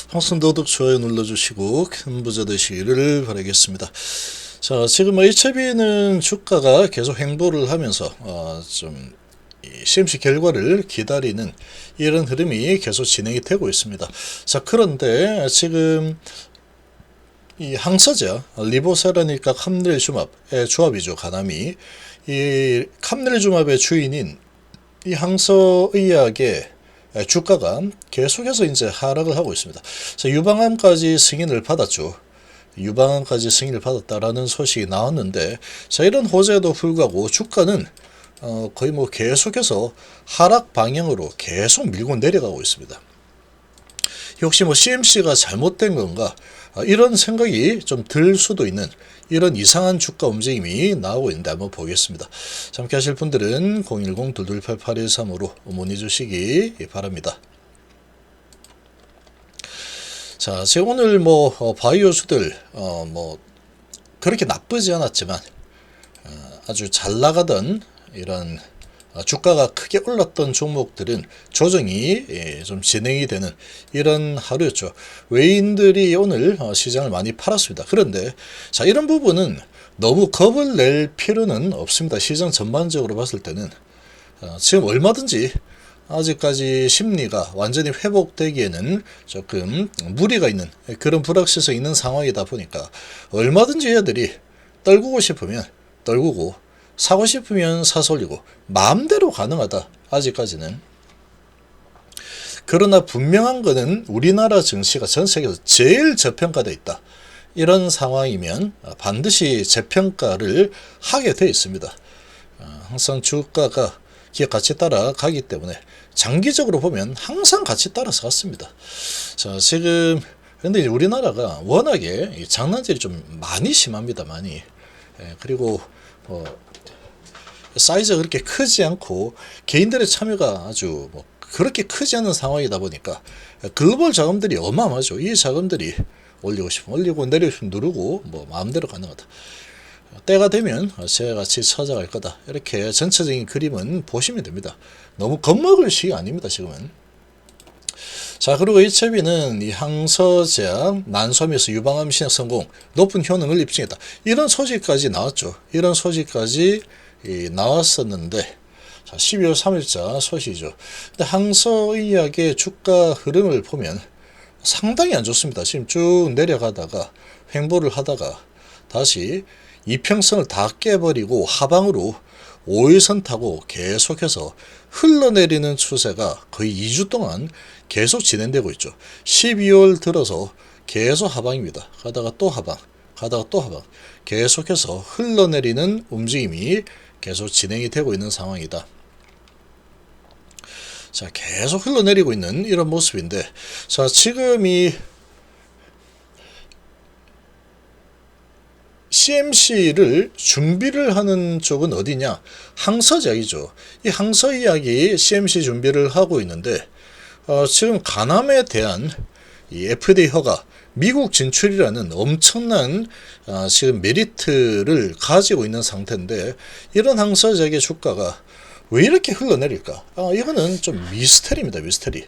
방송 구독, 좋아요 눌러주시고 큰 부자 되시기를 바라겠습니다. 자, 지금 HB는 주가가 계속 횡보를 하면서 좀 CMC 결과를 기다리는 이런 흐름이 계속 진행이 되고 있습니다. 자, 그런데 지금 이 항서제 리보세라니까 캄릴주맙의 조합이죠. 가남이 이 캄릴주맙의 주인인 이 항서의약의 주가가 계속해서 이제 하락을 하고 있습니다. 자, 유방암까지 승인을 받았죠. 유방암까지 승인을 받았다라는 소식이 나왔는데, 자, 이런 호재에도 불구하고 주가는 거의 뭐 계속해서 하락 방향으로 계속 밀고 내려가고 있습니다. 혹시 뭐 CMC가 잘못된 건가? 이런 생각이 좀 들 수도 있는 이런 이상한 주가 움직임이 나오고 있는데 한번 보겠습니다. 함께 하실 분들은 010-228-8135로 문의 주시기 바랍니다. 자, 제가 오늘 뭐 바이오주들 뭐 그렇게 나쁘지 않았지만 아주 잘 나가던 이런 주가가 크게 올랐던 종목들은 조정이 좀 진행이 되는 이런 하루였죠. 외인들이 오늘 시장을 많이 팔았습니다. 그런데 자, 이런 부분은 너무 겁을 낼 필요는 없습니다. 시장 전반적으로 봤을 때는 지금 얼마든지 아직까지 심리가 완전히 회복되기에는 조금 무리가 있는 그런 불확실성이 있는 상황이다 보니까 얼마든지 얘들이 떨구고 싶으면 떨구고 사고 싶으면 사서 올리고 마음대로 가능하다. 아직까지는. 그러나 분명한 것은 우리나라 증시가 전 세계에서 제일 저평가되어 있다. 이런 상황이면 반드시 재평가를 하게 되어 있습니다. 항상 주가가 기업 가치 따라 가기 때문에 장기적으로 보면 항상 같이 따라서 갔습니다. 자, 지금 근데 이제 우리나라가 워낙에 장난질이 좀 많이 심합니다. 많이. 그리고 사이즈가 그렇게 크지 않고 개인들의 참여가 아주 뭐 그렇게 크지 않은 상황이다 보니까 글로벌 자금들이 어마어마하죠. 이 자금들이 올리고 싶으면 올리고 내리고 싶으면 누르고 뭐 마음대로 가능하다. 때가 되면 제가 같이 찾아갈 거다. 이렇게 전체적인 그림은 보시면 됩니다. 너무 겁먹을 시기 아닙니다. 지금은. 자, 그리고 HB는 이 항서제약 난소암에서 유방암 신약 성공 높은 효능을 입증했다. 이런 소식까지 나왔죠. 이런 소식까지 나왔었는데, 자, 12월 3일자 소식이죠. 근데 항서의약의 주가 흐름을 보면 상당히 안 좋습니다. 지금 쭉 내려가다가 횡보를 하다가 다시 이평선을 다 깨버리고 하방으로 5일선 타고 계속해서 흘러내리는 추세가 거의 2주 동안 계속 진행되고 있죠. 12월 들어서 계속 하방입니다. 가다가 또 하방, 가다가 또 하방, 계속해서 흘러내리는 움직임이 계속 진행이 되고 있는 상황이다. 자, 계속 흘러내리고 있는 이런 모습인데, 자, 지금 이 CMC를 준비를 하는 쪽은 어디냐? 항서제약이죠. 이 항서의약이 CMC 준비를 하고 있는데, 지금 가남에 대한 이 FDA 허가, 미국 진출이라는 엄청난 지금 메리트를 가지고 있는 상태인데, 이런 항서제약의 주가가 왜 이렇게 흘러내릴까? 이거는 좀 미스테리입니다. 미스테리.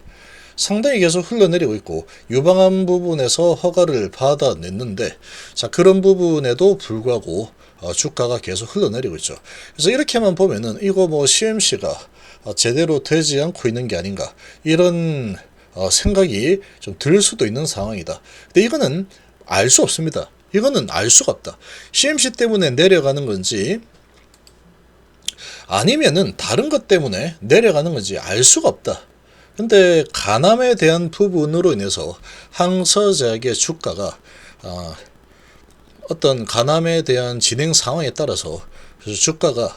상당히 계속 흘러내리고 있고 유방암 부분에서 허가를 받아냈는데, 자, 그런 부분에도 불구하고 주가가 계속 흘러내리고 있죠. 그래서 이렇게만 보면은 이거 뭐 CMC가 제대로 되지 않고 있는 게 아닌가, 이런 생각이 좀 들 수도 있는 상황이다. 근데 이거는 알 수 없습니다. 이거는 알 수가 없다. CMC 때문에 내려가는 건지 아니면은 다른 것 때문에 내려가는 건지 알 수가 없다. 근데 가남에 대한 부분으로 인해서 항서제약의 주가가 어떤 가남에 대한 진행 상황에 따라서 그래서 주가가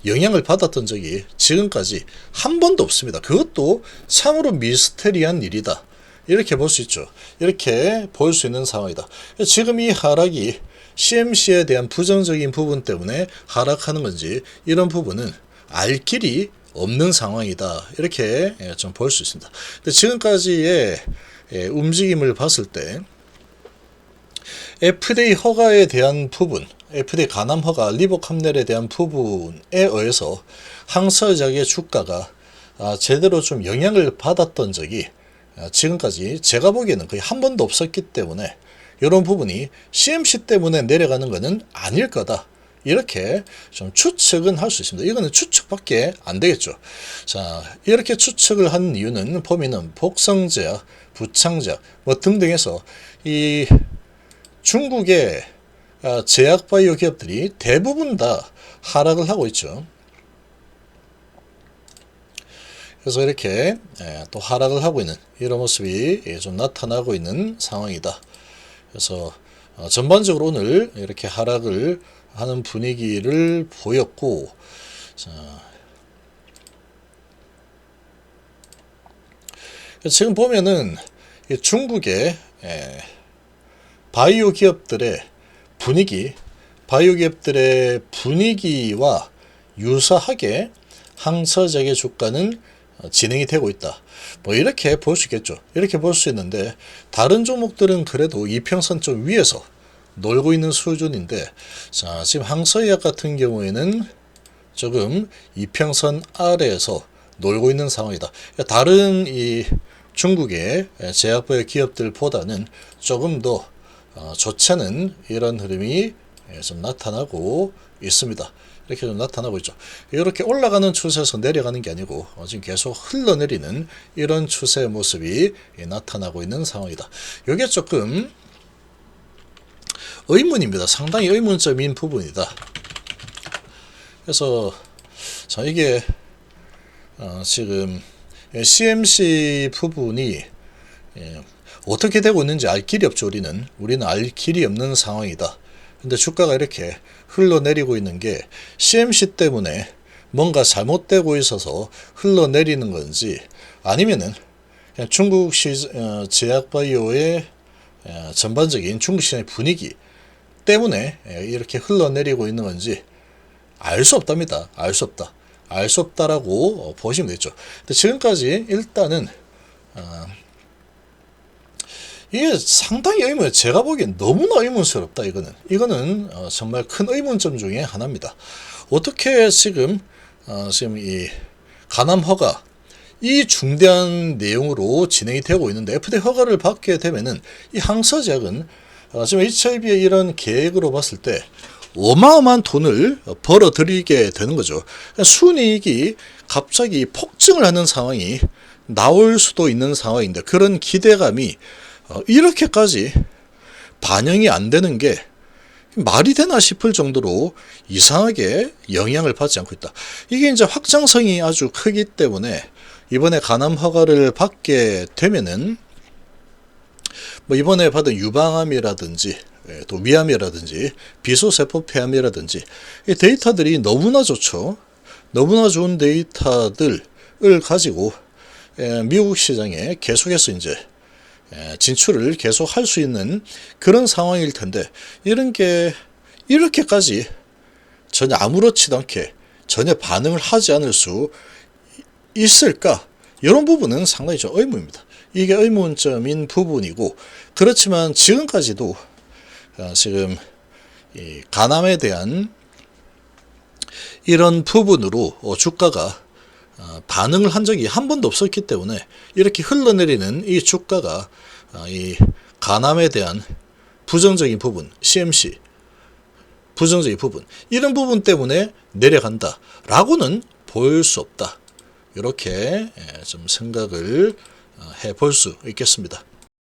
영향을 받았던 적이 지금까지 한 번도 없습니다. 그것도 참으로 미스테리한 일이다. 이렇게 볼 수 있죠. 이렇게 볼 수 있는 상황이다. 지금 이 하락이 CMC에 대한 부정적인 부분 때문에 하락하는 건지, 이런 부분은 알 길이 없는 상황이다. 이렇게 좀 볼 수 있습니다. 근데 지금까지의 움직임을 봤을 때 FDA 허가에 대한 부분, FDA 가남 허가, 리보캄넬에 대한 부분에 의해서 항서제약의 주가가 제대로 좀 영향을 받았던 적이 지금까지 제가 보기에는 거의 한 번도 없었기 때문에 이런 부분이 CMC 때문에 내려가는 것은 아닐 거다. 이렇게 좀 추측은 할 수 있습니다. 이거는 추측밖에 안 되겠죠. 자, 이렇게 추측을 한 이유는 보면은 복성제약, 부창제약 뭐 등등해서 이 중국의 제약바이오 기업들이 대부분 다 하락을 하고 있죠. 그래서 이렇게 또 하락을 하고 있는 이런 모습이 좀 나타나고 있는 상황이다. 그래서 전반적으로 오늘 이렇게 하락을 하는 분위기를 보였고, 자, 지금 보면은 중국의 바이오 기업들의 분위기와 유사하게 항서제약의 주가는 진행이 되고 있다. 뭐 이렇게 볼 수 있겠죠. 이렇게 볼 수 있는데 다른 종목들은 그래도 이평선 좀 위에서 놀고 있는 수준인데, 자, 지금 항서약 같은 경우에는 조금 이평선 아래에서 놀고 있는 상황이다. 다른 이 중국의 제약바이오 기업들보다는 조금 더 좋지 않은 이런 흐름이 좀 나타나고 있습니다. 이렇게 좀 나타나고 있죠. 이렇게 올라가는 추세에서 내려가는 게 아니고 지금 계속 흘러내리는 이런 추세의 모습이 나타나고 있는 상황이다. 이게 조금 의문입니다. 상당히 의문점인 부분이다. 그래서 자, 이게 지금 CMC 부분이 어떻게 되고 있는지 알 길이 없죠. 우리는 알 길이 없는 상황이다. 근데 주가가 이렇게 흘러내리고 있는 게 CMC 때문에 뭔가 잘못되고 있어서 흘러내리는 건지, 아니면은 그냥 중국 제약바이오의 전반적인 중국 시장의 분위기 때문에 이렇게 흘러내리고 있는 건지 알 수 없답니다. 알 수 없다. 알 수 없다라고 보시면 되죠. 근데 지금까지 일단은 이게 상당히 제가 보기엔 너무나 의문스럽다. 이거는 정말 큰 의문점 중에 하나입니다. 어떻게 지금 이 간암 허가, 이 중대한 내용으로 진행이 되고 있는데 FDA 허가를 받게 되면은 이 항서제약은 지금 HIV의 이런 계획으로 봤을 때 어마어마한 돈을 벌어들이게 되는 거죠. 순이익이 갑자기 폭증을 하는 상황이 나올 수도 있는 상황인데, 그런 기대감이 이렇게까지 반영이 안 되는 게 말이 되나 싶을 정도로 이상하게 영향을 받지 않고 있다. 이게 이제 확장성이 아주 크기 때문에 이번에 간암 허가를 받게 되면은 뭐 이번에 받은 유방암이라든지 또 위암이라든지 비소세포 폐암이라든지 이 데이터들이 너무나 좋죠. 너무나 좋은 데이터들을 가지고 미국 시장에 계속해서 이제 진출을 계속 할 수 있는 그런 상황일 텐데, 이런 게 이렇게까지 전혀 아무렇지도 않게 전혀 반응을 하지 않을 수 있을까? 이런 부분은 상당히 좀 의문입니다. 이게 의문점인 부분이고, 그렇지만 지금까지도 지금 이 간암에 대한 이런 부분으로 주가가 반응을 한 적이 한 번도 없었기 때문에 이렇게 흘러내리는 이 주가가 이 간암에 대한 부정적인 부분, CMC 부정적인 부분, 이런 부분 때문에 내려간다 라고는 볼 수 없다. 이렇게 좀 생각을 해볼 수 있겠습니다.